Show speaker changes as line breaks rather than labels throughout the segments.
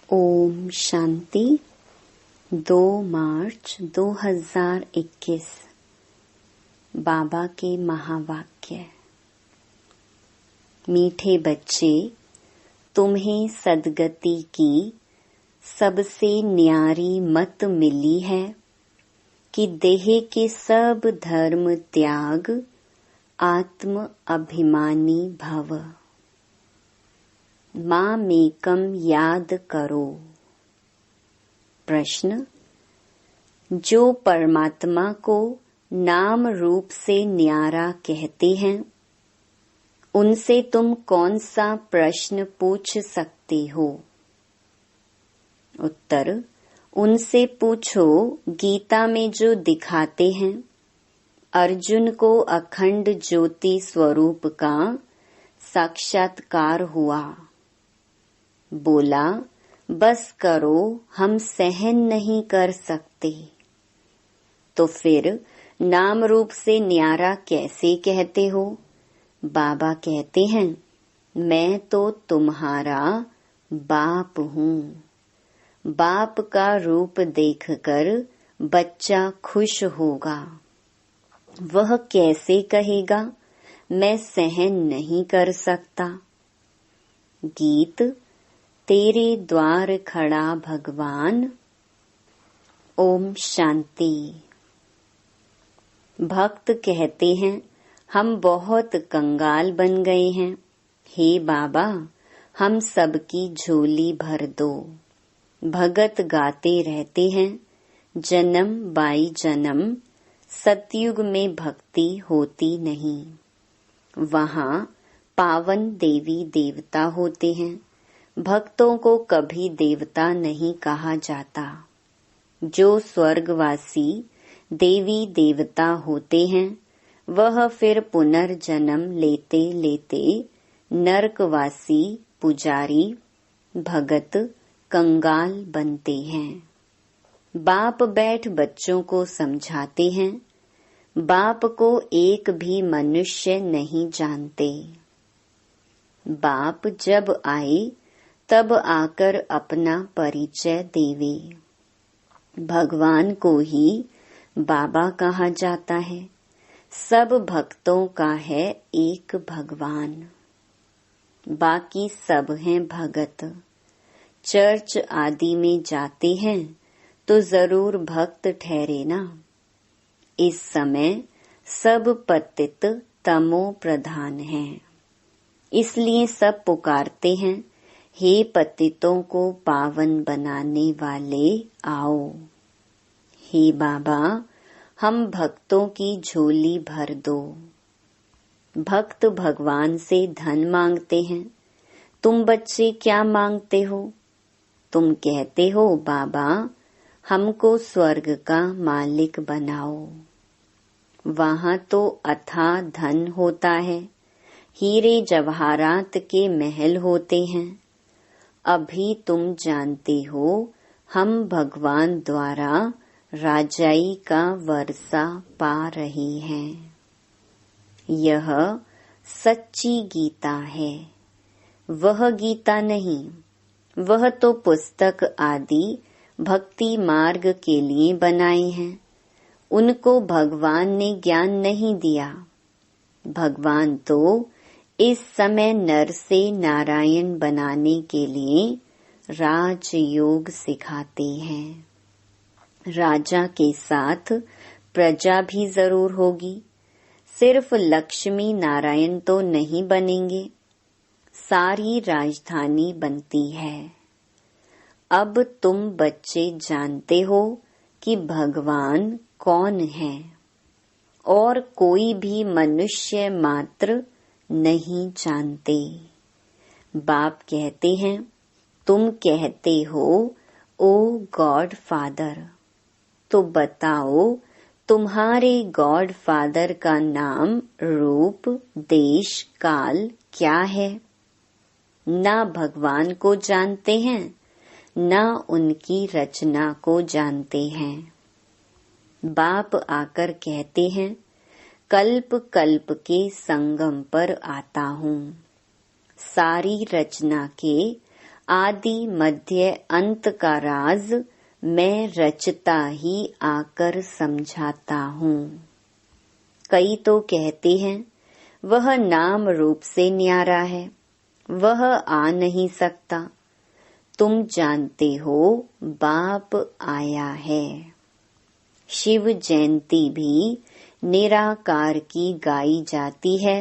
ओम शांति। 2 मार्च 2021 बाबा के महावाक्य। मीठे बच्चे, तुम्हें सद्गति की सबसे न्यारी मत मिली है कि देह के सब धर्म त्याग, आत्म अभिमानी भव। मामेकम याद करो। प्रश्न, जो परमात्मा को नाम रूप से न्यारा कहते हैं, उनसे तुम कौन सा प्रश्न पूछ सकते हो? उत्तर, उनसे पूछो गीता में जो दिखाते हैं अर्जुन को अखंड ज्योति स्वरूप का साक्षात्कार हुआ। बोला, बस करो, हम सहन नहीं कर सकते। तो फिर नाम रूप से न्यारा कैसे कहते हो? बाबा कहते हैं, मैं तो तुम्हारा बाप हूँ। बाप का रूप देखकर बच्चा खुश होगा। वह कैसे कहेगा मैं सहन नहीं कर सकता? गीत तेरे द्वार खड़ा भगवान। ओम शांति। भक्त कहते हैं, हम बहुत कंगाल बन गए हैं। हे बाबा, हम सबकी झोली भर दो। भगत गाते रहते हैं, जन्म बाई जन्म सतयुग में भक्ति होती नहीं। वहाँ पावन देवी देवता होते हैं। भक्तों को कभी देवता नहीं कहा जाता। जो स्वर्गवासी देवी देवता होते हैं, वह फिर पुनर्जन्म लेते लेते नरकवासी पुजारी भगत कंगाल बनते हैं। बाप बैठ बच्चों को समझाते हैं। बाप को एक भी मनुष्य नहीं जानते। बाप जब आए तब आकर अपना परिचय देवे। भगवान को ही बाबा कहा जाता है। सब भक्तों का है एक भगवान, बाकी सब हैं भगत। चर्च आदि में जाते हैं तो जरूर भक्त ठहरे ना। इस समय सब पतित तमो प्रधान हैं, इसलिए सब पुकारते हैं, हे पतितों को पावन बनाने वाले आओ। हे बाबा, हम भक्तों की झोली भर दो। भक्त भगवान से धन मांगते हैं। तुम बच्चे क्या मांगते हो? तुम कहते हो, बाबा हमको स्वर्ग का मालिक बनाओ। वहाँ तो अथाह धन होता है, हीरे जवाहरात के महल होते हैं। अभी तुम जानते हो, हम भगवान द्वारा राजाई का वर्षा पा रहे हैं। यह सच्ची गीता है, वह गीता नहीं। वह तो पुस्तक आदि भक्ति मार्ग के लिए बनाए हैं। उनको भगवान ने ज्ञान नहीं दिया। भगवान तो इस समय नर से नारायण बनाने के लिए राजयोग सिखाते हैं। राजा के साथ प्रजा भी जरूर होगी। सिर्फ लक्ष्मी नारायण तो नहीं बनेंगे, सारी राजधानी बनती है। अब तुम बच्चे जानते हो कि भगवान कौन है, और कोई भी मनुष्य मात्र नहीं जानते। बाप कहते हैं, तुम कहते हो ओ गॉड फादर, तो बताओ तुम्हारे गॉड फादर का नाम, रूप, देश, काल क्या है? ना भगवान को जानते हैं, ना उनकी रचना को जानते हैं। बाप आकर कहते हैं, कल्प कल्प के संगम पर आता हूँ। सारी रचना के आदि मध्य अंत का राज मैं रचता ही आकर समझाता हूँ। कई तो कहते हैं वह नाम रूप से न्यारा है, वह आ नहीं सकता। तुम जानते हो बाप आया है। शिव जयंती भी निराकार की गाई जाती है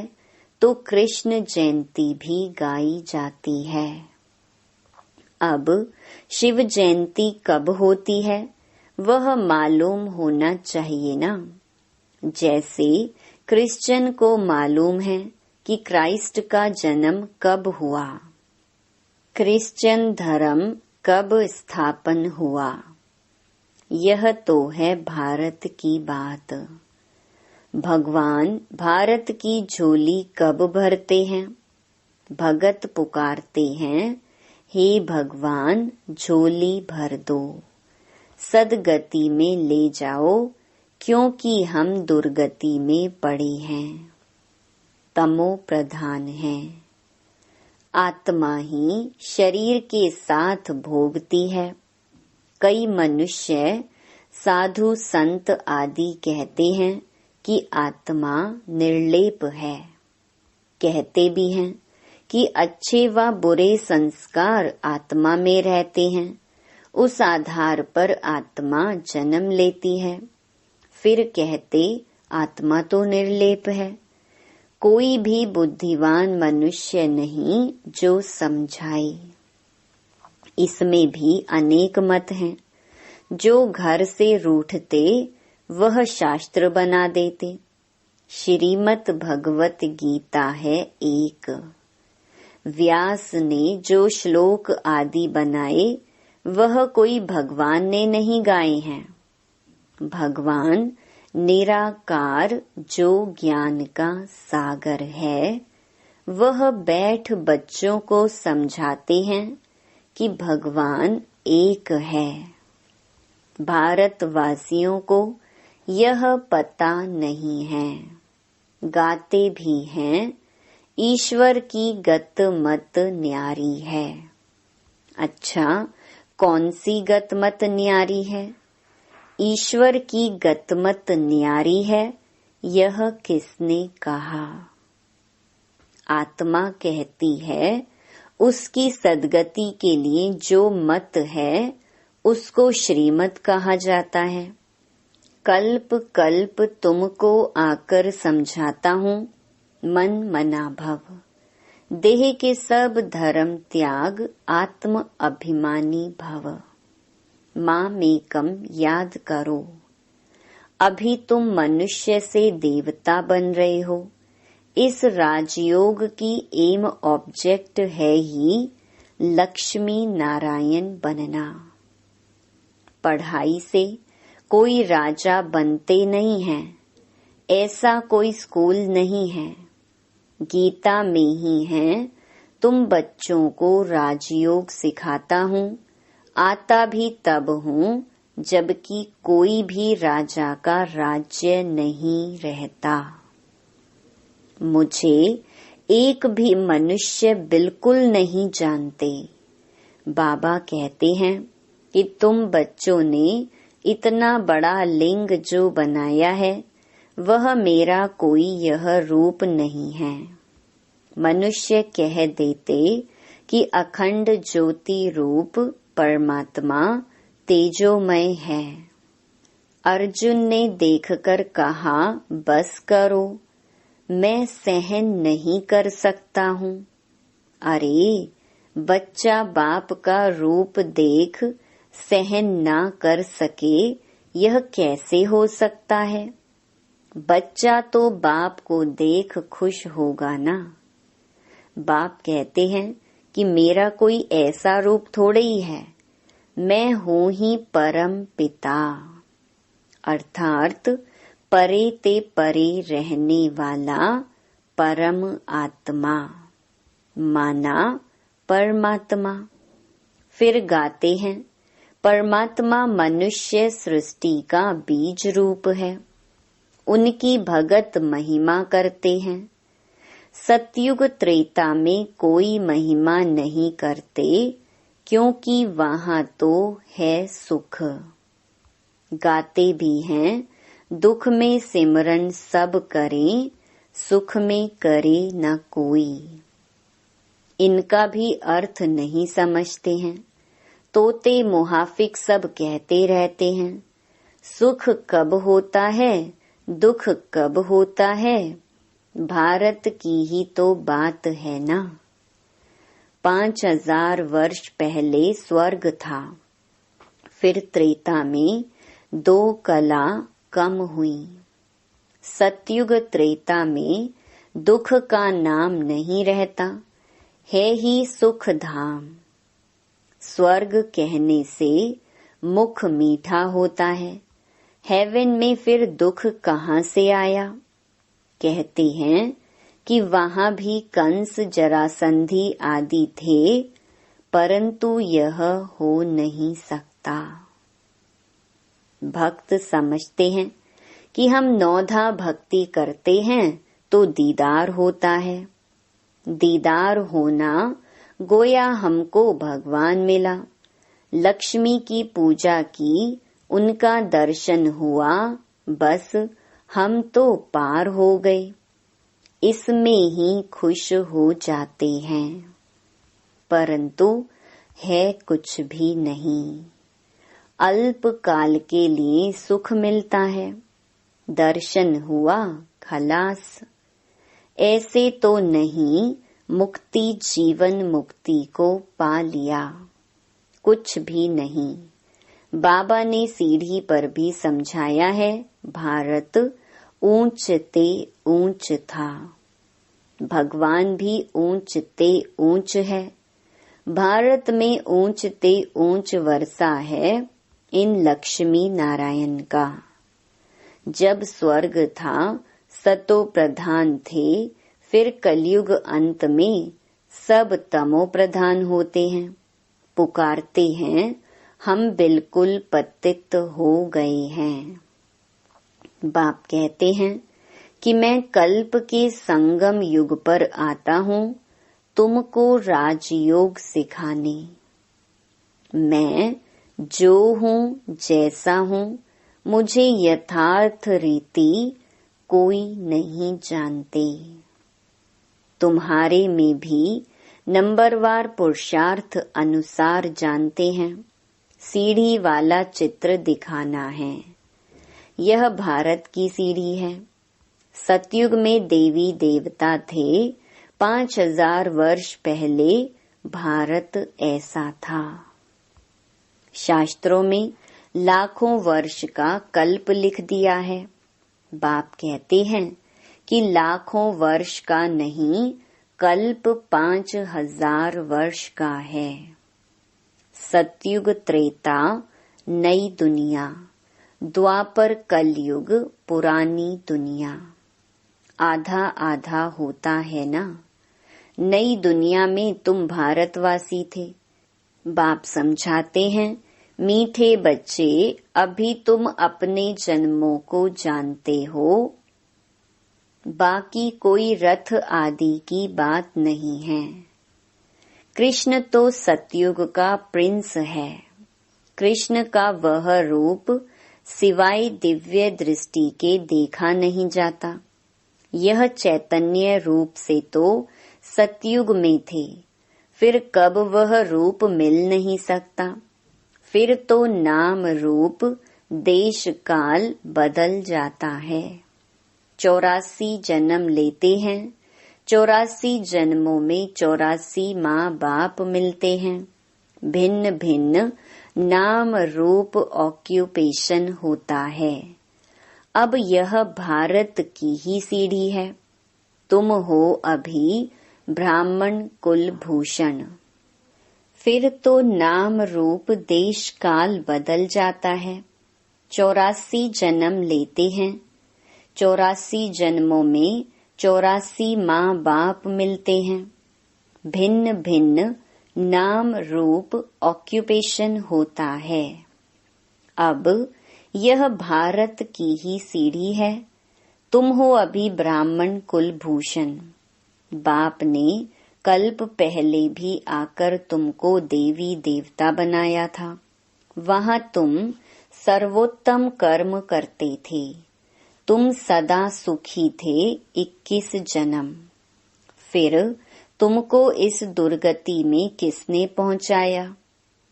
तो कृष्ण जयंती भी गाई जाती है। अब शिव जयंती कब होती है वह मालूम होना चाहिए ना। जैसे क्रिश्चियन को मालूम है कि क्राइस्ट का जन्म कब हुआ, क्रिश्चियन धर्म कब स्थापन हुआ। यह तो है भारत की बात। भगवान भारत की झोली कब भरते हैं? भगत पुकारते हैं, हे भगवान झोली भर दो, सदगति में ले जाओ, क्योंकि हम दुर्गति में पड़े हैं, तमो प्रधान हैं। आत्मा ही शरीर के साथ भोगती है। कई मनुष्य साधु संत आदि कहते हैं कि आत्मा निर्लेप है। कहते भी हैं कि अच्छे व बुरे संस्कार आत्मा में रहते हैं, उस आधार पर आत्मा जन्म लेती है। फिर कहते आत्मा तो निर्लेप है। कोई भी बुद्धिवान मनुष्य नहीं जो समझाए। इसमें भी अनेक मत हैं। जो घर से रूठते वह शास्त्र बना देते। श्रीमद् भगवत गीता है एक। व्यास ने जो श्लोक आदि बनाए वह कोई भगवान ने नहीं गाए हैं। भगवान निराकार जो ज्ञान का सागर है, वह बैठ बच्चों को समझाते हैं कि भगवान एक है। भारतवासियों को यह पता नहीं है। गाते भी हैं ईश्वर की गत मत न्यारी है। अच्छा, कौन सी गत मत न्यारी है? ईश्वर की गतमत न्यारी है, यह किसने कहा? आत्मा कहती है उसकी सद्गति के लिए जो मत है उसको श्रीमत कहा जाता है। कल्प कल्प तुमको आकर समझाता हूँ, मन मना भव। देह के सब धर्म त्याग, आत्म अभिमानी भव। मामेकम याद करो। अभी तुम मनुष्य से देवता बन रहे हो। इस राजयोग की एम ऑब्जेक्ट है ही लक्ष्मी नारायण बनना। पढ़ाई से कोई राजा बनते नहीं है, ऐसा कोई स्कूल नहीं है। गीता में ही है, तुम बच्चों को राजयोग सिखाता हूँ। आता भी तब हूँ जबकि कोई भी राजा का राज्य नहीं रहता। मुझे एक भी मनुष्य बिल्कुल नहीं जानते। बाबा कहते हैं कि तुम बच्चों ने इतना बड़ा लिंग जो बनाया है वह मेरा कोई यह रूप नहीं है। मनुष्य कह देते कि अखंड ज्योति रूप परमात्मा तेजोमय है। अर्जुन ने देखकर कहा, बस करो, मैं सहन नहीं कर सकता हूँ। अरे, बच्चा बाप का रूप देख सहन ना कर सके, यह कैसे हो सकता है? बच्चा तो बाप को देख खुश होगा ना। बाप कहते हैं कि मेरा कोई ऐसा रूप थोड़े ही है, मैं हूँ ही परम पिता, अर्थात परे ते परे रहने वाला परम आत्मा, माना परमात्मा। फिर गाते हैं, परमात्मा मनुष्य सृष्टि का बीज रूप है। उनकी भगत महिमा करते हैं। सतयुग त्रेता में कोई महिमा नहीं करते, क्योंकि वहाँ तो है सुख। गाते भी हैं, दुख में सिमरन सब करें, सुख में करे न कोई। इनका भी अर्थ नहीं समझते हैं। तोते मुहाफिक सब कहते रहते हैं, सुख कब होता है, दुख कब होता है, भारत की ही तो बात है ना। 5000 वर्ष पहले स्वर्ग था, फिर त्रेता में 2 कला कम हुई। सतयुग त्रेता में दुख का नाम नहीं रहता, है ही सुख धाम। स्वर्ग कहने से मुख मीठा होता है, हेवन में फिर दुख कहाँ से आया। कहते हैं कि वहाँ भी कंस जरासंधी आदि थे, परंतु यह हो नहीं सकता। भक्त समझते हैं कि हम 9 भक्ति करते हैं तो दीदार होता है। दीदार होना गोया हमको भगवान मिला। लक्ष्मी की पूजा की, उनका दर्शन हुआ, बस हम तो पार हो गए। इसमें ही खुश हो जाते हैं, परंतु है कुछ भी नहीं। अल्प काल के लिए सुख मिलता है, दर्शन हुआ खलास। ऐसे तो नहीं मुक्ति जीवन मुक्ति को पा लिया, कुछ भी नहीं। बाबा ने सीढ़ी पर भी समझाया है, भारत ऊंच ते ऊंच था। भगवान भी ऊंच ते ऊंच है। भारत में ऊंच ते ऊंच वर्षा है इन लक्ष्मी नारायण का। जब स्वर्ग था सतो प्रधान थे, फिर कलयुग अंत में सब तमो प्रधान होते हैं। पुकारते हैं, हम बिल्कुल पतित हो गए हैं। बाप कहते हैं कि मैं कल्प के संगम युग पर आता हूँ तुमको राजयोग सिखाने। मैं जो हूँ जैसा हूँ, मुझे यथार्थ रीति कोई नहीं जानते। तुम्हारे में भी नंबरवार पुरुषार्थ अनुसार जानते हैं। सीढ़ी वाला चित्र दिखाना है। यह भारत की सीढ़ी है। सतयुग में देवी देवता थे, 5000 वर्ष पहले भारत ऐसा था। शास्त्रों में लाखों वर्ष का कल्प लिख दिया है। बाप कहते हैं कि लाखों वर्ष का नहीं, कल्प 5000 वर्ष का है। सतयुग त्रेता नई दुनिया, द्वापर कलयुग पुरानी दुनिया। आधा आधा होता है ना। नई दुनिया में तुम भारतवासी थे। बाप समझाते हैं, मीठे बच्चे, अभी तुम अपने जन्मों को जानते हो, बाकी कोई रथ आदि की बात नहीं है। कृष्ण तो सतयुग का प्रिंस है। कृष्ण का वह रूप सिवाय दिव्य दृष्टि के देखा नहीं जाता। यह चैतन्य रूप से तो सतयुग में थे, फिर कब वह रूप मिल नहीं सकता। फिर तो नाम रूप देश काल बदल जाता है। 84 जन्म लेते हैं। 84 जन्मों में 84 माँ बाप मिलते हैं। भिन्न भिन्न नाम रूप ऑक्यूपेशन होता है। अब यह भारत की ही सीढ़ी है। तुम हो अभी ब्राह्मण कुल भूषण। फिर तो नाम रूप देश काल बदल जाता है। 84 जन्म लेते हैं। 84 जन्मों में 84 माँ बाप मिलते हैं। भिन्न भिन्न नाम रूप ऑक्यूपेशन होता है। अब यह भारत की ही सीढ़ी है। तुम हो अभी ब्राह्मण कुल भूषण। बाप ने कल्प पहले भी आकर तुमको देवी देवता बनाया था। वहाँ तुम सर्वोत्तम कर्म करते थे। तुम सदा सुखी थे 21 जन्म। फिर तुमको इस दुर्गति में किसने पहुँचाया?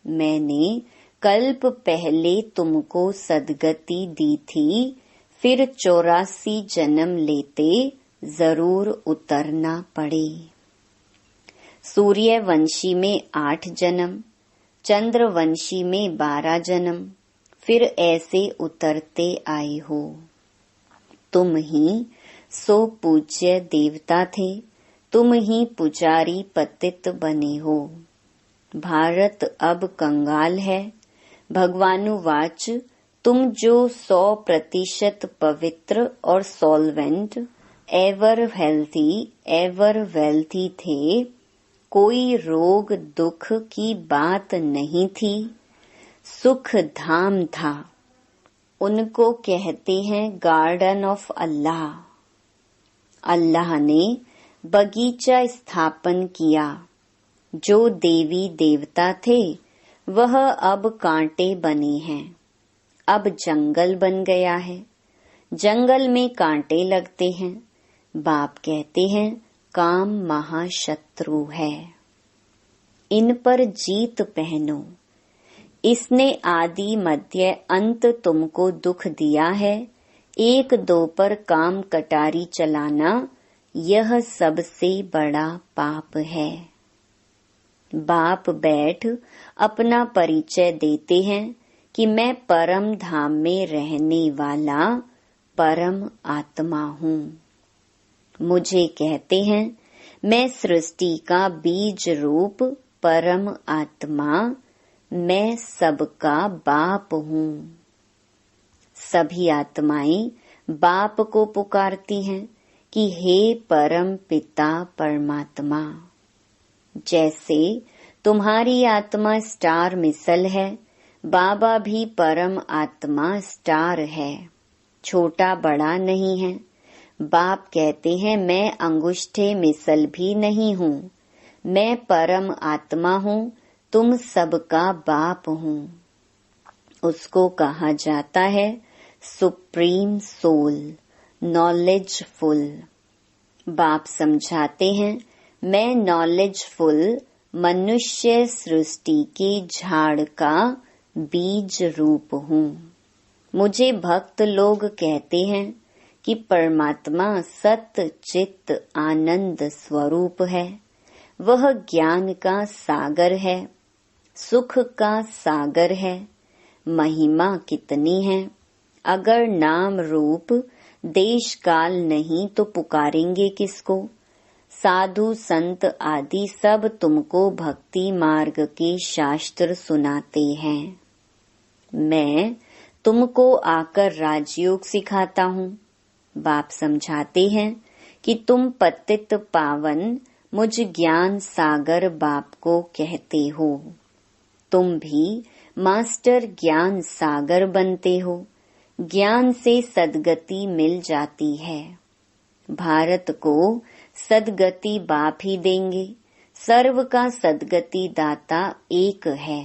मैंने कल्प पहले तुमको सद्गति दी थी। फिर 84 जन्म लेते जरूर उतरना पड़े। सूर्यवंशी में 8 जन्म, चंद्रवंशी में 12 जन्म, फिर ऐसे उतरते आए हो। तुम ही सो पूज्य देवता थे, तुम ही पुजारी पतित बने हो। भारत अब कंगाल है। भगवानुवाच, तुम जो 100% पवित्र और solvent, ever healthy, ever wealthy थे, कोई रोग दुख की बात नहीं थी, सुख धाम था। उनको कहते हैं गार्डन ऑफ अल्लाह। अल्लाह ने बगीचा स्थापन किया। जो देवी देवता थे वह अब कांटे बने हैं। अब जंगल बन गया है। जंगल में कांटे लगते हैं। बाप कहते हैं काम महाशत्रु है, इन पर जीत पहनो। इसने आदि मध्य अंत तुमको दुख दिया है। 1-2 पर काम कटारी चलाना यह सबसे बड़ा पाप है। बाप बैठ अपना परिचय देते हैं कि मैं परम धाम में रहने वाला परम आत्मा हूँ। मुझे कहते हैं मैं सृष्टि का बीज रूप परम आत्मा, मैं सबका बाप हूँ। सभी आत्माएं बाप को पुकारती हैं कि हे परम पिता परमात्मा। जैसे तुम्हारी आत्मा स्टार मिसल है, बाबा भी परम आत्मा स्टार है, छोटा बड़ा नहीं है। बाप कहते हैं मैं अंगुष्ठे मिसल भी नहीं हूँ, मैं परम आत्मा हूँ, तुम सबका बाप हूँ। उसको कहा जाता है सुप्रीम सोल, नॉलेजफुल। बाप समझाते हैं मैं नॉलेजफुल मनुष्य सृष्टि के झाड़ का बीज रूप हूँ। मुझे भक्त लोग कहते हैं कि परमात्मा सत्य चित्त आनंद स्वरूप है। वह ज्ञान का सागर है, सुख का सागर है। महिमा कितनी है। अगर नाम रूप देश काल नहीं तो पुकारेंगे किसको? साधु संत आदि सब तुमको भक्ति मार्ग के शास्त्र सुनाते हैं। मैं तुमको आकर राजयोग सिखाता हूँ। बाप समझाते हैं कि तुम पतित पावन मुझ ज्ञान सागर बाप को कहते हो। तुम भी मास्टर ज्ञान सागर बनते हो। ज्ञान से सद्गति मिल जाती है। भारत को सद्गति बाप ही देंगे। सर्व का सद्गति दाता एक है।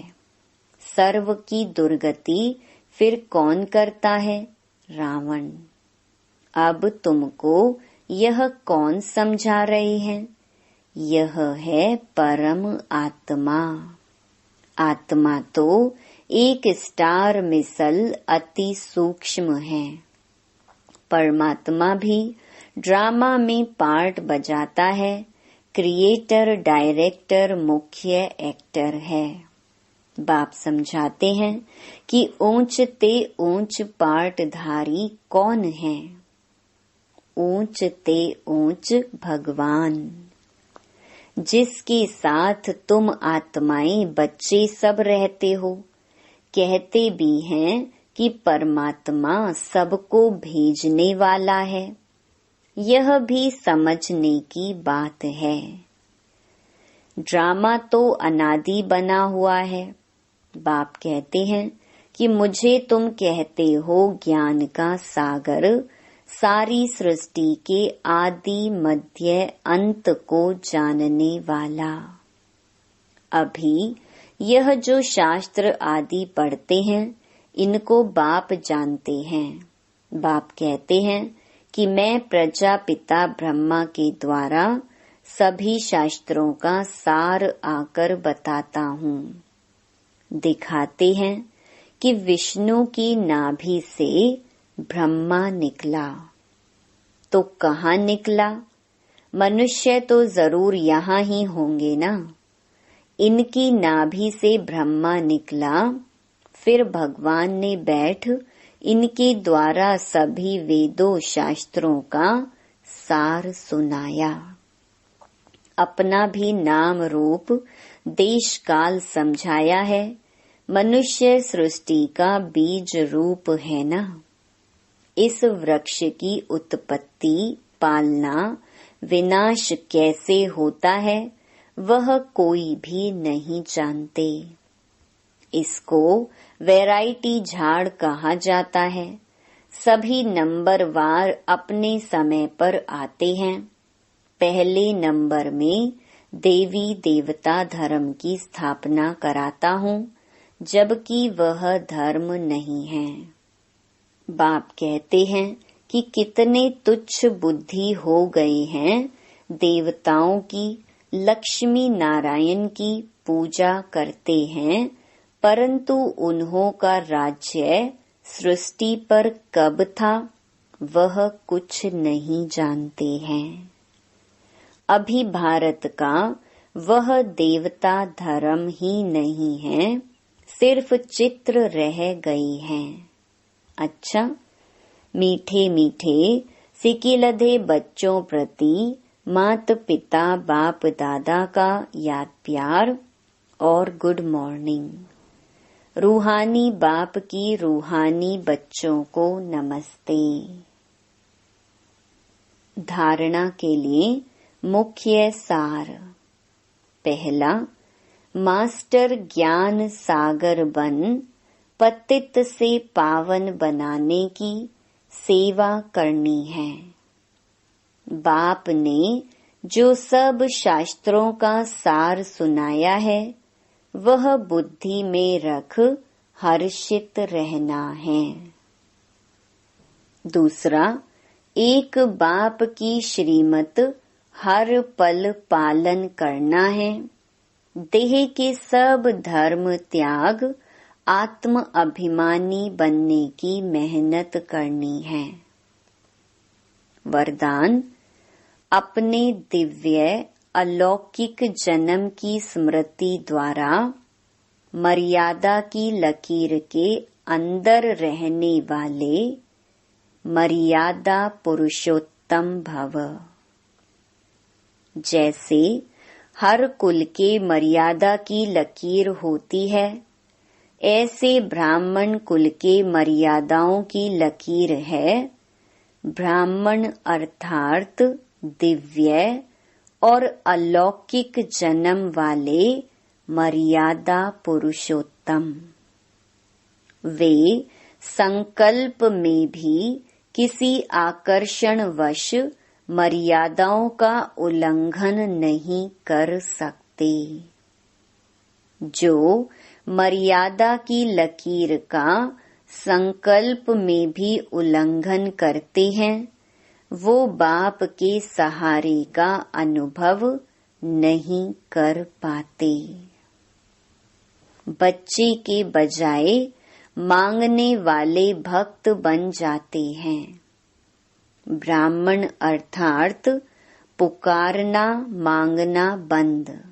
सर्व की दुर्गति फिर कौन करता है? रावण। अब तुमको यह कौन समझा रहे हैं? यह है परम आत्मा। आत्मा तो एक स्टार मिसल अति सूक्ष्म है। परमात्मा भी ड्रामा में पार्ट बजाता है। क्रिएटर, डायरेक्टर, मुख्य एक्टर है। बाप समझाते हैं कि ऊंच ते ऊंच पार्टधारी कौन है? ऊंच ते ऊंच भगवान, जिसके साथ तुम आत्माएं बच्चे सब रहते हो। कहते भी हैं कि परमात्मा सबको भेजने वाला है। यह भी समझने की बात है। ड्रामा तो अनादि बना हुआ है। बाप कहते हैं कि मुझे तुम कहते हो ज्ञान का सागर, सारी सृष्टि के आदि मध्य अंत को जानने वाला। अभी यह जो शास्त्र आदि पढ़ते हैं, इनको बाप जानते हैं। बाप कहते हैं कि मैं प्रजापिता ब्रह्मा के द्वारा सभी शास्त्रों का सार आकर बताता हूँ। दिखाते हैं कि विष्णु की नाभि से ब्रह्मा निकला। तो कहाँ निकला? मनुष्य तो जरूर यहाँ ही होंगे ना। इनकी नाभि से ब्रह्मा निकला, फिर भगवान ने बैठ इनके द्वारा सभी वेदों शास्त्रों का सार सुनाया। अपना भी नाम रूप देश काल समझाया है। मनुष्य सृष्टि का बीज रूप है ना। इस वृक्ष की उत्पत्ति, पालना, विनाश कैसे होता है, वह कोई भी नहीं जानते। इसको वैरायटी झाड़ कहा जाता है। सभी नंबरवार अपने समय पर आते हैं। पहले नंबर में देवी देवता धर्म की स्थापना कराता हूँ, जबकि वह धर्म नहीं है। बाप कहते हैं कि कितने तुच्छ बुद्धि हो गए हैं। देवताओं की, लक्ष्मी नारायण की पूजा करते हैं, परंतु उन्हों का राज्य सृष्टि पर कब था, वह कुछ नहीं जानते हैं। अभी भारत का वह देवता धर्म ही नहीं है, सिर्फ चित्र रह गए हैं। अच्छा, मीठे मीठे सिकिलधे बच्चों प्रति मात पिता बाप दादा का याद प्यार और गुड मॉर्निंग। रूहानी बाप की रूहानी बच्चों को नमस्ते। धारणा के लिए मुख्य सार। पहला, मास्टर ज्ञान सागर बन पतित से पावन बनाने की सेवा करनी है। बाप ने जो सब शास्त्रों का सार सुनाया है, वह बुद्धि में रख हर्षित रहना है। दूसरा, एक बाप की श्रीमत हर पल पालन करना है। देह के सब धर्म त्याग आत्म अभिमानी बनने की मेहनत करनी है। वरदान, अपने दिव्य अलौकिक जन्म की स्मृति द्वारा मर्यादा की लकीर के अंदर रहने वाले मर्यादा पुरुषोत्तम भव। जैसे हर कुल के मर्यादा की लकीर होती है, ऐसे ब्राह्मण कुल के मर्यादाओं की लकीर है। ब्राह्मण अर्थात दिव्य और अलौकिक जन्म वाले मर्यादा पुरुषोत्तम। वे संकल्प में भी किसी आकर्षणवश मर्यादाओं का उल्लंघन नहीं कर सकते। जो मर्यादा की लकीर का संकल्प में भी उल्लंघन करते हैं, वो बाप के सहारे का अनुभव नहीं कर पाते। बच्चे के बजाय मांगने वाले भक्त बन जाते हैं। ब्राह्मण अर्थात पुकारना मांगना बंद।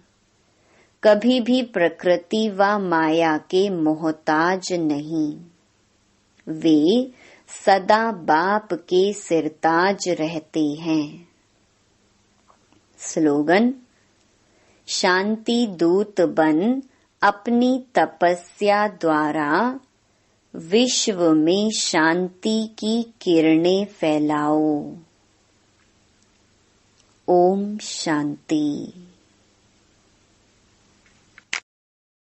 कभी भी प्रकृति व माया के मोहताज नहीं। वे सदा बाप के सिरताज रहते हैं। स्लोगन, शांति दूत बन अपनी तपस्या द्वारा विश्व में शांति की किरणें फैलाओ। ओम शांति।